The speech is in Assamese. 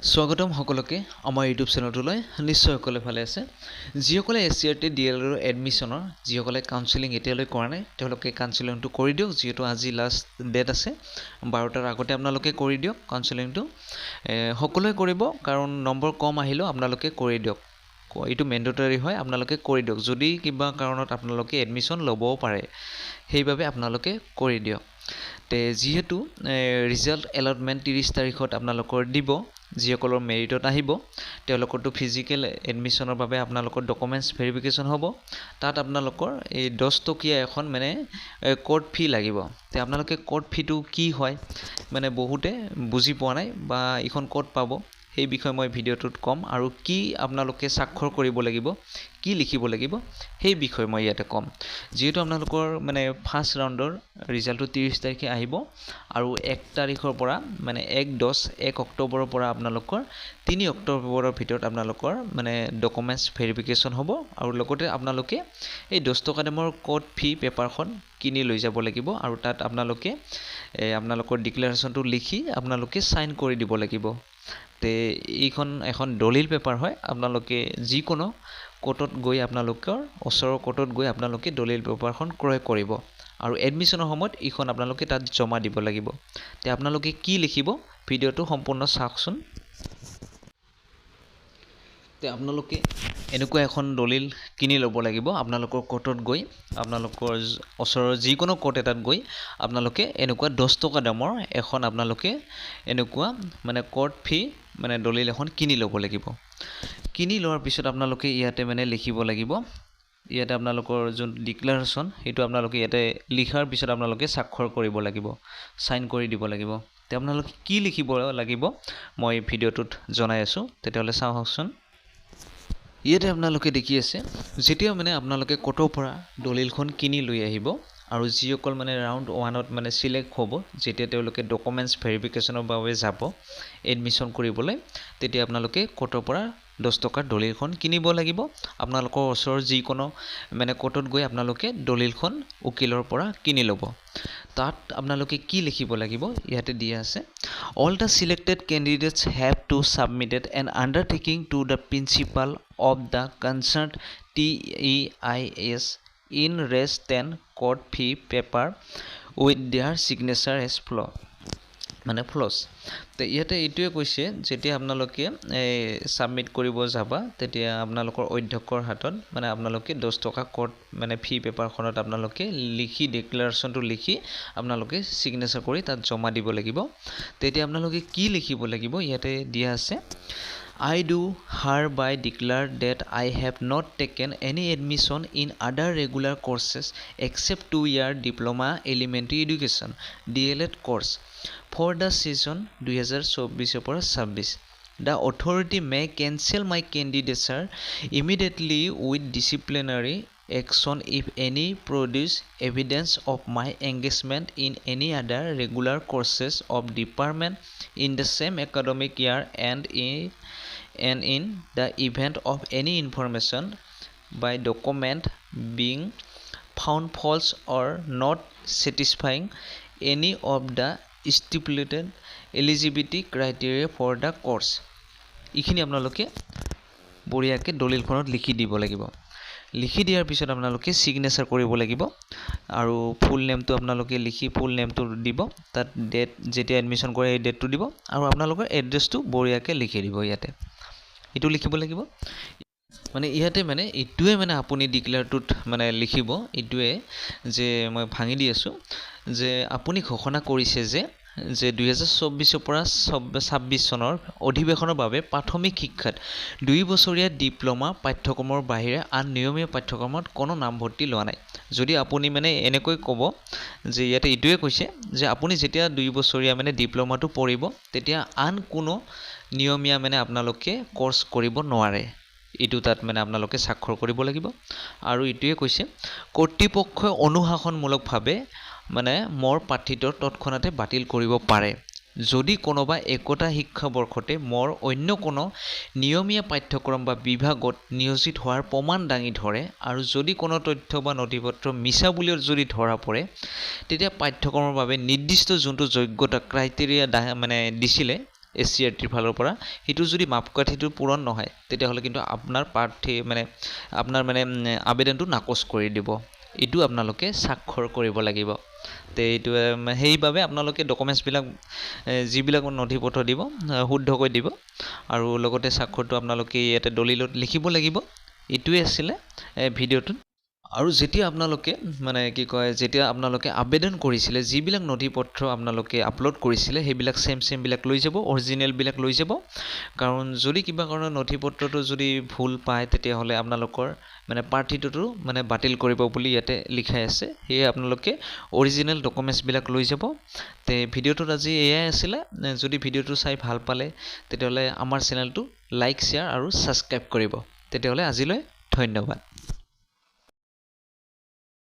স্বাগতম সকলোকে আমাৰ ইউটিউব চেনেলটোলৈ নিশ্চয় সকলে ভালে আছে যিসকলে এছচিআৰটি ডিএলএডৰ এডমিশ্যনৰ যিসকলে কাউন্সেলিং এতিয়ালৈ কৰা নাই তেওঁলোকে কাউন্সেলিংটো কৰি দিয়ক যিহেতু আজি লাষ্ট ডেট আছে 12টাৰ আগতে আপোনালোকে কৰি দিয়ক কাউন্সেলিংটো সকলোৱে কৰিব কাৰণ নম্বৰ কম আহিলেও আপোনালোকে কৰি দিয়ক এইটো মেন্ডেটৰী হয় আপোনালোকে কৰি দিয়ক যদি কিবা কাৰণত আপোনালোকে এডমিশ্যন ল'বও পাৰে সেইবাবে আপোনালোকে কৰি দিয়ক তে যিহেতু ৰিজাল্ট এলটমেণ্ট 30 তাৰিখত আপোনালোকৰ দিব যিসকলৰ মেৰিটত আহিব তেওঁলোকৰটো ফিজিক্যাল এডমিশ্যনৰ বাবে আপোনালোকৰ ডকুমেন্টছ ভেৰিফিকেশ্যন হ'ব তাত আপোনালোকৰ এই 10 টকীয়া এখন মানে কোড ফি লাগিব তে আপোনালোকে কোড ফিটো কি হয় মানে বহুতে বুজি পোৱা নাই বা এখন কোড পাব এই বিষয়ে মই ভিডিওটোত কম আৰু কি আপোনালোকে স্বাক্ষৰ কৰিব লাগিব কি লিখিব লাগিব সেই বিষয়ে মই ইয়াতে কম যেহেতু আপোনালোকৰ মানে ফাৰ্স্ট ৰাউণ্ডৰ ৰিজাল্টটো 30 তাৰিখে আহিব আৰু 1 তাৰিখৰ পৰা মানে 1 অক্টোবৰৰ পৰা আপোনালোকৰ 3 অক্টোবৰৰ ভিতৰত আপোনালোকৰ মানে ডকুমেন্টছ ভেৰিফিকেশ্যন হ'ব আৰু লগতে আপোনালোকে এই 10 টকা দামৰ কোড ফি পেপাৰখন কিনি লৈ যাব লাগিব আৰু তাত আপোনালোকে আপোনালোকৰ ডিক্লেৰেশ্যনটো লিখি আপোনালোকে সাইন কৰি দিব লাগিব তে এইখন এখন দলিল পেপাৰ হয় আপোনালোকে যিকোনো কোৰ্টত গৈ আপোনালোকৰ ওচৰৰ কোৰ্টত গৈ আপোনালোকে দলিল পেপাৰখন ক্ৰয় কৰিব আৰু এডমিশ্যনৰ সময়ত এইখন আপোনালোকে তাত জমা দিব লাগিব তে আপোনালোকে কি লিখিব ভিডিওটো সম্পূৰ্ণ চাওকচোন তে আপোনালোকে এনেকুৱা এখন দলিল কিনি ল'ব লাগিব আপোনালোকৰ কোৰ্টত গৈ আপোনালোকৰ ওচৰৰ যিকোনো কোৰ্ট এটাত গৈ আপোনালোকে এনেকুৱা 10 টকা দামৰ এখন আপোনালোকে এনেকুৱা মানে কোৰ্ট ফি মানে দলিল এখন কিনি ল'ব লাগিব কিনি লোৱাৰ পিছত আপোনালোকে ইয়াতে মানে লিখিব লাগিব ইয়াতে আপোনালোকৰ যোন ডিক্লেৰেশ্যন হেতু আপোনালোকে ইয়াতে লিখাৰ পিছত আপোনালোকে স্বাক্ষৰ কৰিব লাগিব সাইন কৰি দিব লাগিব তে আপোনালোকে কি লিখিব লাগিব মই ভিডিওটোত জনাই আছো তেতিয়ালে চাওকচোন ইয়াতে আপোনালোকে দেখি আছে যেতিয়া মানে আপোনালোকে কোৰ্টৰ পৰা দলিলখন কিনি লৈ আহিব আৰু যিসকল মানে ৰাউণ্ড 1ত মানে সিলেক্ট হ'ব যেতিয়া তেওঁলোকে ডকুমেন্টছ ভেৰিফিকেশ্যনৰ বাবে যাব এডমিশ্যন কৰিবলৈ তেতিয়া আপোনালোকে কোৰ্টৰ পৰা 10 টকাৰ দলিলখন কিনিব লাগিব আপোনালোকৰ ওচৰৰ যিকোনো মানে কোৰ্টত গৈ আপোনালোকে দলিলখন উকিলৰ পৰা কিনি ল'ব তাত আপোনালোকে কি লিখিব লাগিব ইয়াতে দিয়া আছে all the selected candidates have to submit an undertaking to the principal of the concerned TEIS in res 10 court fee paper with their signature as মানে ফ্লস তে ইয়াতে এইটোৱে কৈছে যেতিয়া আপোনালোকে সাবমিট কৰিব যাবা তেতিয়া আপোনালোকৰ অধ্যক্ষৰ হাতত মানে আপোনালোকে 10 টকা কোৰ্ট মানে ফি পেপাৰখনত আপোনালোকে লিখি ডিক্লেৰেশ্যনটো লিখি আপোনালোকে সিগনেচাৰ কৰি তাত জমা দিব লাগিব তেতিয়া আপোনালোকে কি লিখিব লাগিব ইয়াতে দিয়া আছে I do hereby declare that I have not taken any admission in other regular courses except 2-year diploma elementary education DLED course for the season 2024-26. The authority may cancel my candidature immediately with disciplinary action if any produce evidence of my engagement in any other regular courses of department in the same academic year and in the event of any information by document being found false or not satisfying any of the stipulated eligibility criteria for the course ইখিনি আপোনালোকে বঢ়িয়াকে দলিলখনত লিখি দিব লাগিব লিখি দিয়াৰ পিছত আপোনালোকে সিগনেচাৰ কৰিব লাগিব আৰু ফুল নেমটো আপোনালোকে লিখি ফুল নেমটো দিব তাত ডেট যেতিয়া এডমিশ্যন কৰে এই ডেটটো দিব আৰু আপোনালোকৰ এড্ৰেছটো বঢ়িয়াকে লিখি দিব ইয়াতে এটো লিখিব লাগিব মানে ইয়াতে মানে ইটোৱে মানে আপুনি ডিক্লেয়াৰটোত মানে লিখিব ইটোৱে যে মই ভাঙি দি আছো যে আপুনি ঘোষণা কৰিছে যে 2024 পৰা 26 চনৰ অধিবেশনৰ বাবে প্ৰাথমিক শিক্ষাত 2 বছৰীয়া ডিপ্লোমা পাঠ্যক্ৰমৰ বাহিৰে আন নিয়মীয়া পাঠ্যক্ৰমত কোনো নামভৰ্তি লোৱা নাই যদি আপুনি মানে এনেকৈ ক'ব যে ইয়াতে ইটোৱে কৈছে যে আপুনি যেতিয়া 2 বছৰীয়া মানে ডিপ্লোমাটো পঢ়িব তেতিয়া আন কোনো নিয়মীয়া মানে আপোনালোকে কোৰ্স কৰিব নোৱাৰে ইটো তাত মানে আপোনালোকে স্বাক্ষৰ কৰিব লাগিব আৰু ইটোৱে কৈছে কৰ্তৃপক্ষই অনুশাসনমূলকভাৱে মানে মোৰ প্ৰাৰ্থিত্ব তৎক্ষণাতে বাতিল কৰিব পাৰে যদি কোনোবা একোটা শিক্ষাবৰ্ষতে মোৰ অন্য কোনো নিয়মীয়া পাঠ্যক্ৰম বা বিভাগত নিয়োজিত হোৱাৰ প্ৰমাণ দাঙি ধৰে আৰু যদি কোনো তথ্য বা নথিপত্ৰ মিছা বুলি যদি ধৰা পৰে তেতিয়া পাঠ্যক্ৰমৰ বাবে নিৰ্দিষ্ট যোনটো যোগ্যতা ক্ৰাইটেৰিয়া মানে দিছিলে SCRTৰ ফালৰ পৰা সেইটো যদি মাপকাঠিটো পূৰণ নহয় তেতিয়াহ'লে কিন্তু আপোনাৰ প্ৰাৰ্থী মানে আপোনাৰ মানে আবেদনটো নাকচ কৰি দিব এইটো আপোনালোকে স্বাক্ষৰ কৰিব লাগিব তে এইটো সেইবাবে আপোনালোকে ডকুমেণ্টছবিলাক যিবিলাক নথি পত্ৰ দিব শুদ্ধকৈ দিব আৰু লগতে স্বাক্ষৰটো আপোনালোকে ইয়াতে দলিলত লিখিব লাগিব এইটোৱে আছিলে ভিডিঅ'টোত আৰু যেতিয়া আপোনালোকে মানে কি কয় যেতিয়া আপোনালোকে আবেদন কৰিছিলে যিবিলাক নথি পত্ৰ আপোনালোকে আপলোড কৰিছিলে সেইবিলাক চেমবিলাক লৈ যাব অৰিজিনেলবিলাক লৈ যাব কাৰণ যদি কিবা কাৰণত নথি পত্ৰটো যদি ভুল পায় তেতিয়াহ'লে আপোনালোকৰ মানে প্ৰাৰ্থীটোতো মানে বাতিল কৰিব বুলি ইয়াতে লিখাই আছে সেয়ে আপোনালোকে অৰিজিনেল ডকুমেণ্টছবিলাক লৈ যাব তে ভিডিঅ'টোত আজি এয়াই আছিলে যদি ভিডিঅ'টো চাই ভাল পালে তেতিয়াহ'লে আমাৰ চেনেলটো লাইক শ্বেয়াৰ আৰু ছাবস্ক্ৰাইব কৰিব তেতিয়াহ'লে আজিলৈ ধন্যবাদ